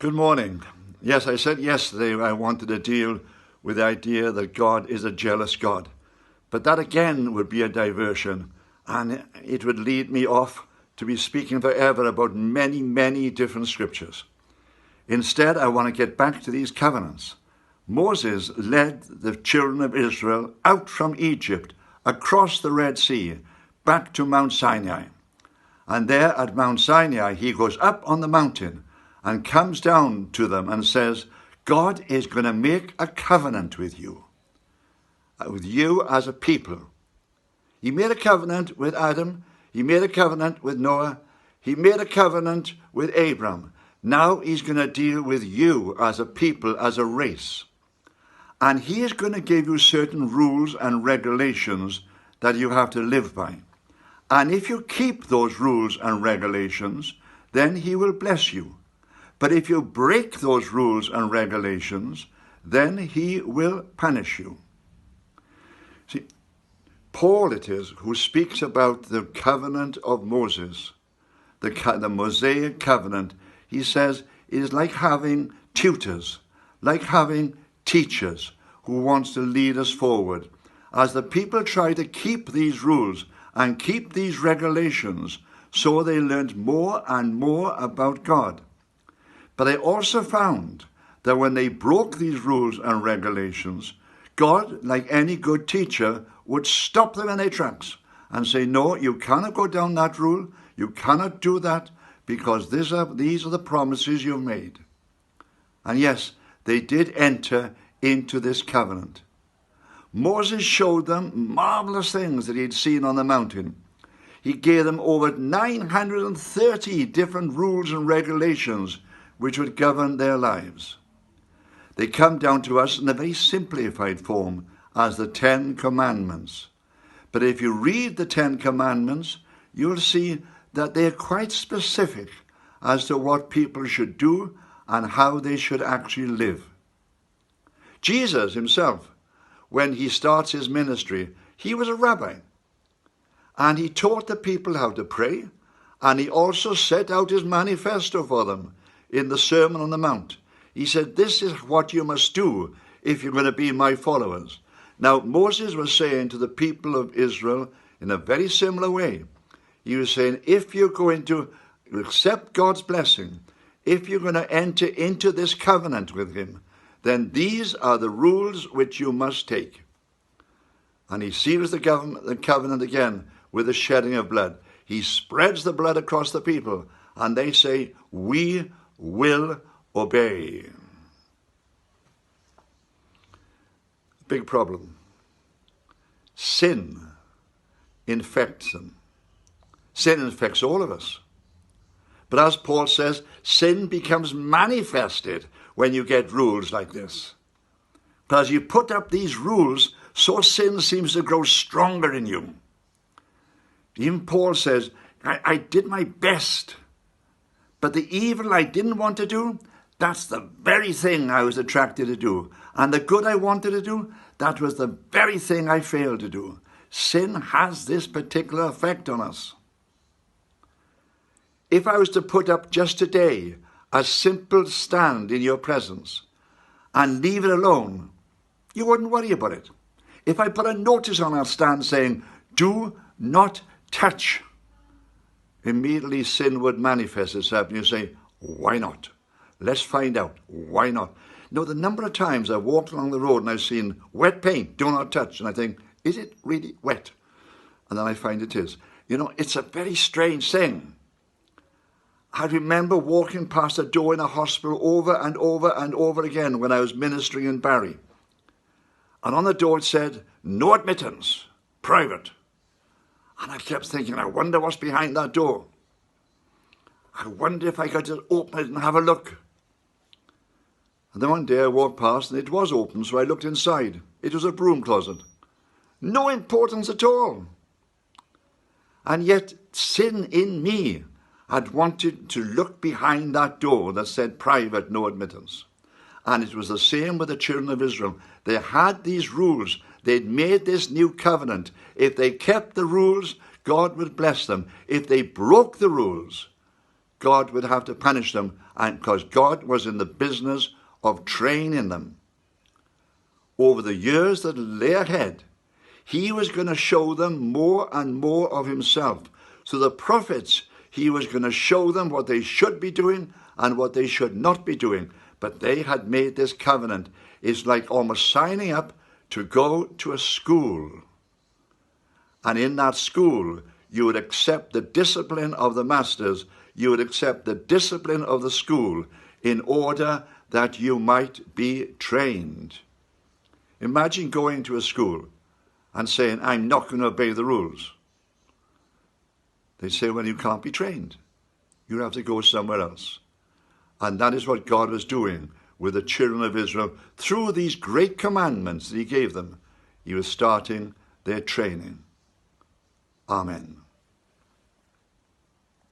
Good morning. Yes, I said yesterday I wanted to deal with the idea that God is a jealous God. But that again would be a diversion, and it would lead me off to be speaking forever about many, many different scriptures. Instead, I want to get back to these covenants. Moses led the children of Israel out from Egypt, across the Red Sea, back to Mount Sinai. And there at Mount Sinai, he goes up on the mountain and comes down to them and says, God is going to make a covenant with you as a people. He made a covenant with Adam. He made a covenant with Noah. He made a covenant with Abram. Now he's going to deal with you as a people, as a race. And he is going to give you certain rules and regulations that you have to live by. And if you keep those rules and regulations, then he will bless you. But if you break those rules and regulations, then he will punish you. See, Paul it is who speaks about the covenant of Moses, the Mosaic covenant. He says it is like having tutors, like having teachers who wants to lead us forward. As the people try to keep these rules and keep these regulations, so they learned more and more about God. But I also found that when they broke these rules and regulations, God, like any good teacher, would stop them in their tracks and say, no, you cannot go down that rule. You cannot do that because these are the promises you've made. And yes, they did enter into this covenant. Moses showed them marvelous things that he had seen on the mountain. He gave them over 930 different rules and regulations which would govern their lives. They come down to us in a very simplified form as the 10 Commandments. But if you read the 10 Commandments, you'll see that they're quite specific as to what people should do and how they should actually live. Jesus himself, when he starts his ministry, he was a rabbi. And he taught the people how to pray, and he also set out his manifesto for them in the Sermon on the Mount. He said, this is what you must do if you're going to be my followers. Now, Moses was saying to the people of Israel in a very similar way. He was saying, if you're going to accept God's blessing, if you're going to enter into this covenant with him, then these are the rules which you must take. And he seals the covenant again with the shedding of blood. He spreads the blood across the people, and they say, we will obey. Big problem. Sin infects them. Sin infects all of us. But as Paul says, sin becomes manifested when you get rules like this. Because you put up these rules, so sin seems to grow stronger in you. Even Paul says, I did my best. But the evil I didn't want to do, that's the very thing I was attracted to do. And the good I wanted to do, that was the very thing I failed to do. Sin has this particular effect on us. If I was to put up just today a simple stand in your presence and leave it alone, you wouldn't worry about it. If I put a notice on our stand saying, do not touch, immediately sin would manifest itself and you say, why not? Let's find out. Why not? No, the number of times I've walked along the road and I've seen wet paint, do not touch. And I think, is it really wet? And then I find it is. You know, it's a very strange thing. I remember walking past a door in a hospital over and over and over again when I was ministering in Barry. And on the door it said, no admittance, private. And I kept thinking, I wonder what's behind that door. I wonder if I could just open it and have a look. And then one day I walked past and it was open, so I looked inside. It was a broom closet. No importance at all. And yet sin in me had wanted to look behind that door that said private, no admittance. And it was the same with the children of Israel. They had these rules. They'd made this new covenant. If they kept the rules, God would bless them. If they broke the rules, God would have to punish them, and because God was in the business of training them. Over the years that lay ahead, he was going to show them more and more of himself. So the prophets, he was going to show them what they should be doing and what they should not be doing. But they had made this covenant. It's like almost signing up to go to a school. And in that school, you would accept the discipline of the masters. You would accept the discipline of the school in order that you might be trained. Imagine going to a school and saying, I'm not going to obey the rules. They say, well, you can't be trained. You have to go somewhere else. And that is what God was doing with the children of Israel. Through these great commandments that he gave them, he was starting their training. Amen.